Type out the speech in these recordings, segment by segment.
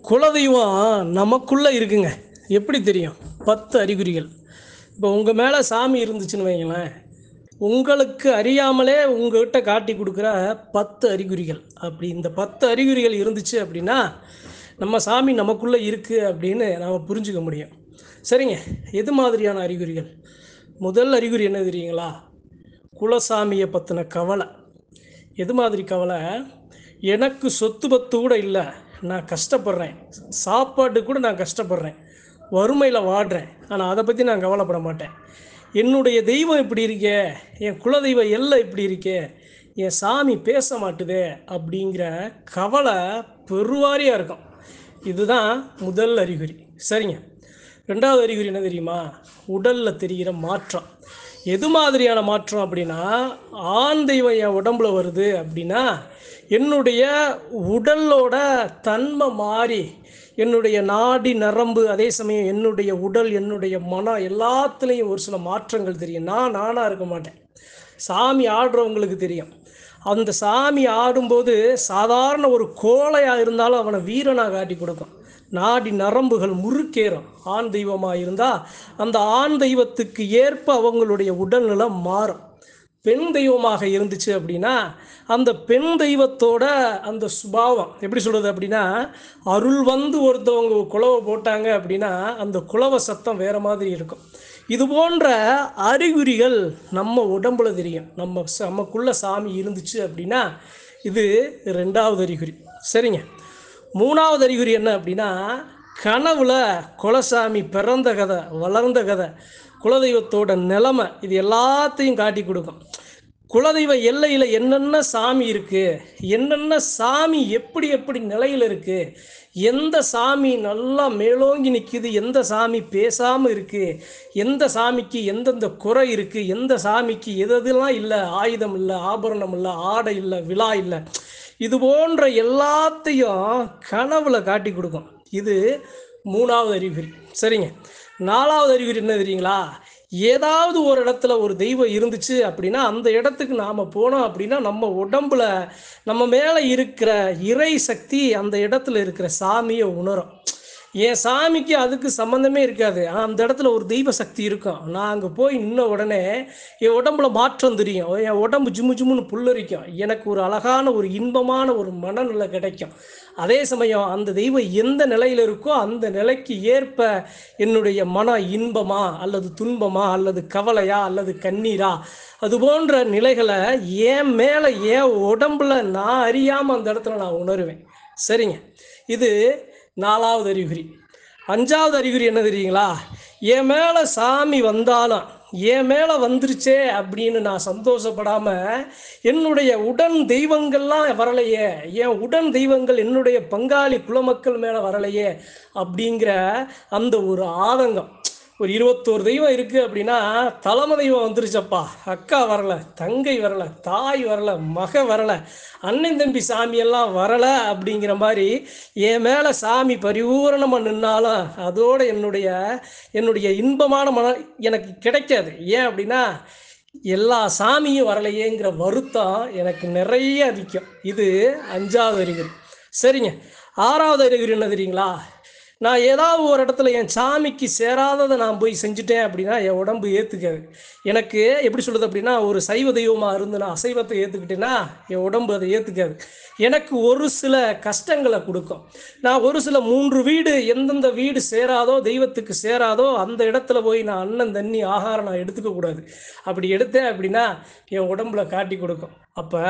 குலதெய்வம் நமக்குள்ளே இருக்குங்க. எப்படி தெரியும்? 10 அறிகுறிகள். இப்போ உங்கள் மேலே சாமி இருந்துச்சுன்னு வைங்களேன், உங்களுக்கு அறியாமலே உங்ககிட்ட காட்டி கொடுக்குற 10 அறிகுறிகள். அப்படி இந்த 10 அறிகுறிகள் இருந்துச்சு அப்படின்னா, நம்ம சாமி நமக்குள்ளே இருக்குது அப்படின்னு நாம் புரிஞ்சுக்க முடியும். சரிங்க, எது மாதிரியான அறிகுறிகள்? முதல் அறிகுறி என்ன தெரியுங்களா? குலசாமியை பற்றின கவலை. எது மாதிரி கவலை? எனக்கு சொத்து பத்து கூட இல்லை, நான் கஷ்டப்படுறேன், சாப்பாட்டுக்கு கூட நான் கஷ்டப்படுறேன், வறுமையில் வாடுறேன், ஆனால் அதை பற்றி நான் கவலைப்பட மாட்டேன். என்னுடைய தெய்வம் இப்படி இருக்கே, என் குலதெய்வ எல்லை இப்படி இருக்கே, என் சாமி பேச மாட்டுதே அப்படிங்கிற கவலை பெருவாரியாக இருக்கும். இதுதான் முதல் அறிகுறி. சரிங்க, ரெண்டாவது அறிகுறி என்ன தெரியுமா? உடலில் தெரிகிற மாற்றம். எது மாதிரியான மாற்றம் அப்படின்னா, ஆண் தெய்வம் என் உடம்புல வருது அப்படின்னா என்னுடைய உடலோட தன்மை மாறி, என்னுடைய நாடி நரம்பு, அதே சமயம் என்னுடைய உடல், என்னுடைய மனம் எல்லாத்துலேயும் ஒரு சில மாற்றங்கள் தெரியும். நானாக இருக்க மாட்டேன். சாமி ஆடுறவங்களுக்கு தெரியும். அந்த சாமி ஆடும்போது சாதாரண ஒரு கோழையாக இருந்தாலும் அவனை வீரனாக காட்டி கொடுக்கும். நாடி நரம்புகள் முறுக்கேறும். ஆண் தெய்வமாக இருந்தால் அந்த ஆண் தெய்வத்துக்கு ஏற்ப அவங்களுடைய உடல்நிலை மாறும். பெண் தெய்வமாக இருந்துச்சு அப்படின்னா அந்த பெண் தெய்வத்தோட அந்த சுபாவம் எப்படி சொல்கிறது அப்படின்னா, அருள் வந்து ஒருத்தவங்க குலவை போட்டாங்க அப்படின்னா அந்த குலவை சத்தம் வேறு மாதிரி இருக்கும். இது போன்ற அறிகுறிகள் நம்ம உடம்புல தெரியும். நமக்குள்ள சாமி இருந்துச்சு அப்படின்னா இது ரெண்டாவது அறிகுறி. சரிங்க, மூணாவது அறிகுறி என்ன அப்படின்னா, கனவுல குலசாமி பிறந்த கதை, வளர்ந்த கதை, குலதெய்வத்தோட நிலைமை, இது எல்லாத்தையும் காட்டி கொடுக்கும். குலதெய்வ எல்லையில் என்னென்ன சாமி இருக்குது, என்னென்ன சாமி எப்படி எப்படி நிலையில் இருக்குது, எந்த சாமி நல்லா மேலோங்கி நிற்கிது, எந்த சாமி பேசாமல் இருக்குது, எந்த சாமிக்கு எந்தெந்த குறை இருக்குது, எந்த சாமிக்கு எதெல்லாம் இல்லை, ஆயுதம் இல்லை, ஆபரணம் இல்லை, ஆடை இல்லை, விழா இல்லை, இது போன்ற எல்லாத்தையும் கனவுல காட்டி கொடுக்கும். இது மூணாவது அறிகுறி. சரிங்க, நாலாவது அறிகுறி என்ன தெரியுங்களா? ஏதாவது ஒரு இடத்துல ஒரு தெய்வம் இருந்துச்சு அப்படின்னா அந்த இடத்துக்கு நாம் போனோம் அப்படின்னா நம்ம உடம்புல நம்ம மேலே இருக்கிற இறை சக்தி அந்த இடத்துல இருக்கிற சாமியை உணரும். என் சாமிக்கு அதுக்கு சம்மந்தமே இருக்காது, ஆனால் அந்த இடத்துல ஒரு தெய்வ சக்தி இருக்கும். நான் அங்கே போய் நின்ன உடனே என் உடம்புல மாற்றம் தெரியும். என் உடம்பு ஜிம்மு ஜிம்முன்னு புல்லரிக்கும். எனக்கு ஒரு அழகான ஒரு இன்பமான ஒரு மனநிலை கிடைக்கும். அதே சமயம் அந்த தெய்வம் எந்த நிலையில் இருக்கோ அந்த நிலைக்கு ஏற்ப என்னுடைய மன இன்பமா அல்லது துன்பமா அல்லது கவலையா அல்லது கண்ணீரா, அது போன்ற நிலைகளை என் மேலே என் உடம்புல நான் அறியாமல் அந்த இடத்துல நான் உணருவேன். சரிங்க, இது நாலாவது அறிகுறி. அஞ்சாவது அறிகுறி என்ன தெரியுங்களா? என் மேலே சாமி வந்தாலும் என் மேலே வந்துருச்சே அப்படின்னு நான் சந்தோஷப்படாமல் என்னுடைய உடன் தெய்வங்கள்லாம் வரலையே, என் உடன் தெய்வங்கள் என்னுடைய பங்காளி குலமக்கள் மேலே வரலையே அப்படிங்கிற அந்த ஒரு ஆதங்கம். ஒரு 21 தெய்வம் இருக்குது அப்படின்னா தலைமை தெய்வம் வந்துருச்சப்பா, அக்கா வரலை, தங்கை வரலை, தாய் வரலை, மக வரலை, அண்ணன் தம்பி சாமியெல்லாம் வரலை அப்படிங்கிற மாதிரி என் மேலே சாமி பரிபூரணமாக நின்னாலும் அதோடு என்னுடைய இன்பமான மனம் எனக்கு கிடைக்காது. ஏன் அப்படின்னா எல்லா சாமியும் வரலையேங்கிற வருத்தம் எனக்கு நிறைய அதிகம். இது அஞ்சாவது அறிகுறி. சரிங்க, ஆறாவது அறிகுறி என்ன தெரியுங்களா? நான் ஏதாவது ஒரு இடத்துல என் சாமிக்கு சேராததை நான் போய் செஞ்சுட்டேன் அப்படின்னா என் உடம்பு ஏற்றுக்காது. எனக்கு எப்படி சொல்கிறது அப்படின்னா, ஒரு சைவ தெய்வமாக இருந்து நான் அசைவத்தை ஏற்றுக்கிட்டேன்னா என் உடம்பு அதை ஏற்றுக்காது. எனக்கு ஒரு சில கஷ்டங்களை கொடுக்கும். நான் ஒரு சில 3 வீடு எந்தெந்த வீடு சேராதோ, தெய்வத்துக்கு சேராதோ அந்த இடத்துல போய் நான் அன்னம் தண்ணி ஆகாரம் நான் எடுத்துக்கக்கூடாது. அப்படி எடுத்தேன் அப்படின்னா என் உடம்புல காட்டி கொடுக்கும். அப்போ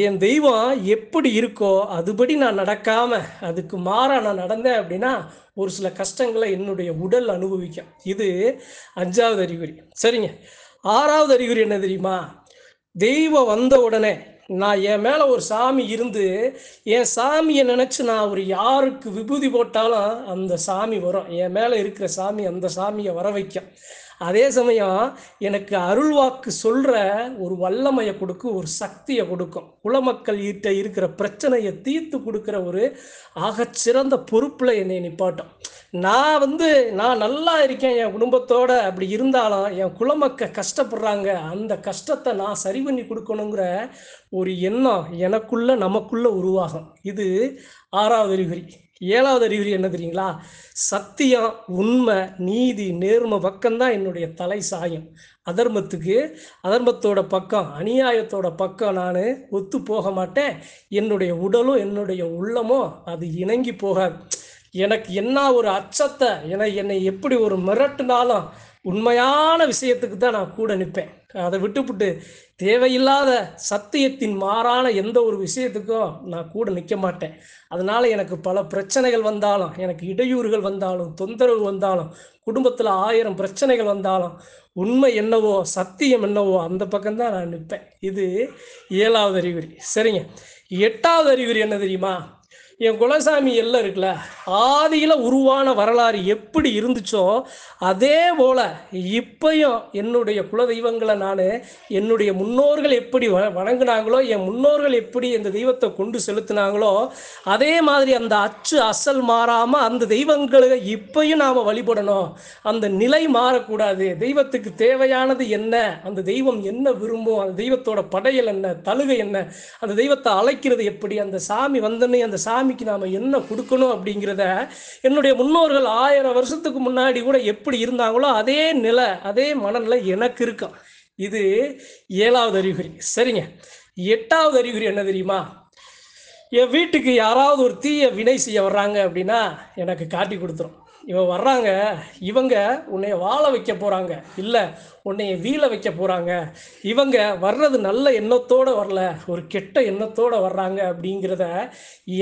என் தெய்வம் எப்படி இருக்கோ அதுபடி நான் நடக்காமல் அதுக்கு மாறாக நான் நடந்தேன் அப்படின்னா ஒரு சில கஷ்டங்களை என்னுடைய உடல் அனுபவிக்கும். இது அஞ்சாவது அறிகுறி. சரிங்க, ஆறாவது அறிகுறி என்ன தெரியுமா? தெய்வம் வந்த உடனே நான் என் மேலே ஒரு சாமி இருந்து என் சாமியை நினச்சி நான் ஒரு யாருக்கு விபூதி போட்டாலும் அந்த சாமி வரும். என் மேலே இருக்கிற சாமி அந்த சாமியை வர வைக்கும். அதே சமயம் எனக்கு அருள்வாக்கு சொல்கிற ஒரு வல்லமையை கொடுக்கும், ஒரு சக்தியை கொடுக்கும். குலமக்கள் கிட்ட இருக்கிற பிரச்சனையை தீர்த்து கொடுக்குற ஒரு ஆகச்சிறந்த பொறுப்பில் என்னை நிப்பாட்டும். நான் நல்லா இருக்கேன் என் குடும்பத்தோடு, அப்படி இருந்தாலும் என் குலமக்கள் கஷ்டப்படுறாங்க, அந்த கஷ்டத்தை நான் சரி பண்ணி கொடுக்கணுங்கிற ஒரு எண்ணம் நமக்குள்ளே உருவாகும். இது ஆறாவது அறிகுறி. 7வது அறிகுறி என்ன தெரியுங்களா? சத்தியம், உண்மை, நீதி, நேர்மை பக்கம்தான் என்னுடைய தலை சாயும். அதர்மத்துக்கு அதர்மத்தோட பக்கம், அநியாயத்தோட பக்கம் நானு ஒத்து போக மாட்டேன். என்னுடைய உடலும், என்னுடைய உள்ளமும் அது இணங்கி போகாது. எனக்கு என்ன ஒரு அச்சத்தை என்னை எப்படி ஒரு மிரட்டுனாலும் உண்மையான விஷயத்துக்கு தான் நான் கூட நிற்பேன். அதை விட்டுப்புட்டு தேவையில்லாத சத்தியத்தின் மாறான எந்த ஒரு விஷயத்துக்கும் நான் கூட நிற்க மாட்டேன். அதனால் எனக்கு பல பிரச்சனைகள் வந்தாலும், எனக்கு இடையூறுகள் வந்தாலும், தொந்தரவு வந்தாலும், குடும்பத்தில் 1000 பிரச்சனைகள் வந்தாலும், உண்மை என்னவோ சத்தியம் என்னவோ அந்த பக்கம்தான் நான் நிற்பேன். இது 7வது அறிகுறி. சரிங்க. 8வது அறிகுறி என்ன தெரியுமா? என் குலசாமி எல்லை இருக்குல்ல, ஆதியில் உருவான வரலாறு எப்படி இருந்துச்சோ அதே போல் இப்பையும் என்னுடைய குலதெய்வங்களை நான் என்னுடைய முன்னோர்கள் எப்படி வணங்கினாங்களோ, என் முன்னோர்கள் எப்படி இந்த தெய்வத்தை கொண்டு செலுத்தினாங்களோ அதே மாதிரி அந்த அச்சு அசல் மாறாமல் அந்த தெய்வங்களை இப்பையும் நாம் வழிபடணும். அந்த நிலை மாறக்கூடாது. தெய்வத்துக்கு தேவையானது என்ன, அந்த தெய்வம் என்ன விரும்பும், அந்த தெய்வத்தோட படையல் என்ன, தழுகை என்ன, அந்த தெய்வத்தை அழைக்கிறது எப்படி, அந்த சாமி வந்தோடனே அந்த சாமிக்கு நாம் என்ன கொடுக்கணும் அப்படிங்கிறத என்னுடைய முன்னோர்கள் 1000 வருஷத்துக்கு முன்னாடி கூட எப்படி இருந்தாங்களோ அதே நிலை, அதே மனநிலை எனக்கு இருக்கும். இது 7வது அறிகுறி. சரிங்க. 8வது அறிகுறி என்ன தெரியுமா? என் வீட்டுக்கு யாராவது ஒரு தீய வினை செய்ய வர்றாங்க அப்படின்னா எனக்கு காட்டி கொடுத்துரும். இவன் வர்றாங்க, இவங்க உன்னைய வாழ வைக்க போகிறாங்க, இல்லை உன்னைய வீழ வைக்க போகிறாங்க, இவங்க வர்றது நல்ல எண்ணத்தோடு வரல, ஒரு கெட்ட எண்ணத்தோடு வர்றாங்க அப்படிங்கிறத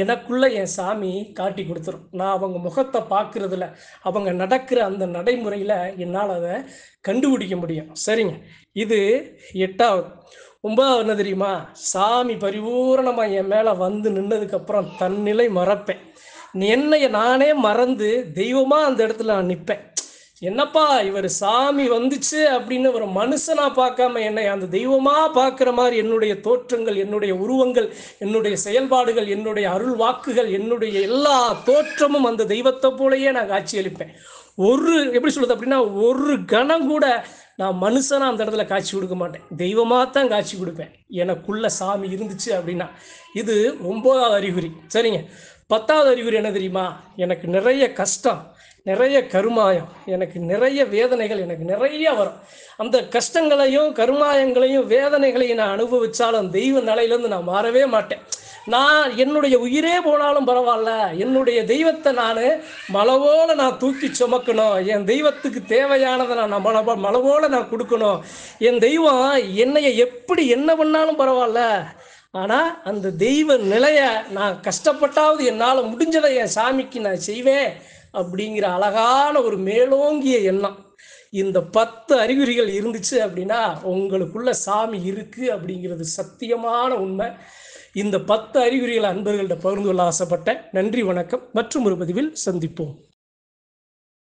எனக்குள்ளே என் சாமி காட்டி கொடுத்துரும். நான் அவங்க முகத்தை பார்க்குறதில்ல, அவங்க நடக்கிற அந்த நடைமுறையில் என்னால் அதை கண்டுபிடிக்க முடியும். சரிங்க. இது 8வது. 9வது என்ன தெரியுமா? சாமி பரிபூரணமாக என் மேலே வந்து நின்னதுக்கப்புறம் தன்னிலை மறப்பேன். என்னைய நானே மறந்து தெய்வமாக அந்த இடத்துல நான் நிற்பேன். என்னப்பா இவர் சாமி வந்துச்சு அப்படின்னு ஒரு மனுஷனாக பார்க்காம என்னை அந்த தெய்வமாக பார்க்குற மாதிரி என்னுடைய தோற்றங்கள், என்னுடைய உருவங்கள், என்னுடைய செயல்பாடுகள், என்னுடைய அருள் வாக்குகள், என்னுடைய எல்லா தோற்றமும் அந்த தெய்வத்தை போலயே நான் காட்சியளிப்பேன். எப்படி சொல்கிறது அப்படின்னா, ஒரு கணம் கூட நான் மனுஷனாக அந்த இடத்துல காட்சி கொடுக்க மாட்டேன், தெய்வமாக தான் காட்சி கொடுப்பேன். எனக்குள்ள சாமி இருந்துச்சு அப்படின்னா. இது 9வது அறிகுறி. சரிங்க. 10வது அறிகுறி என்ன தெரியுமா? எனக்கு நிறைய கஷ்டம், நிறைய கருமாயம், எனக்கு நிறைய வேதனைகள், எனக்கு நிறைய வரும். அந்த கஷ்டங்களையும் கருமாயங்களையும் வேதனைகளையும் நான் அனுபவித்தாலும் தெய்வ நிலையிலேருந்து நான் மாறவே மாட்டேன். நான் என்னுடைய உயிரே போனாலும் பரவாயில்ல, என்னுடைய தெய்வத்தை நான் மலவோல நான் தூக்கி சுமக்கணும், என் தெய்வத்துக்கு தேவையானதை நான் மலவோல நான் கொடுக்கணும், என் தெய்வம் என்னைய எப்படி என்ன பண்ணாலும் பரவாயில்ல, ஆனால் அந்த தெய்வ நிலையை நான் கஷ்டப்பட்டாவது என்னால் முடிஞ்சதை என் சாமிக்கு நான் செய்வேன் அப்படிங்கிற அழகான ஒரு மேலோங்கிய எண்ணம். இந்த 10 அறிகுறிகள் இருந்துச்சு அப்படின்னா உங்களுக்குள்ள சாமி இருக்குது அப்படிங்கிறது சத்தியமான உண்மை. இந்த 10 அறிகுறிகளை அன்பர்கள்ட்ட பகிர்ந்து கொள்ள ஆசைப்பட்டேன். நன்றி, வணக்கம். மற்றும் ஒரு பதிவில் சந்திப்போம்.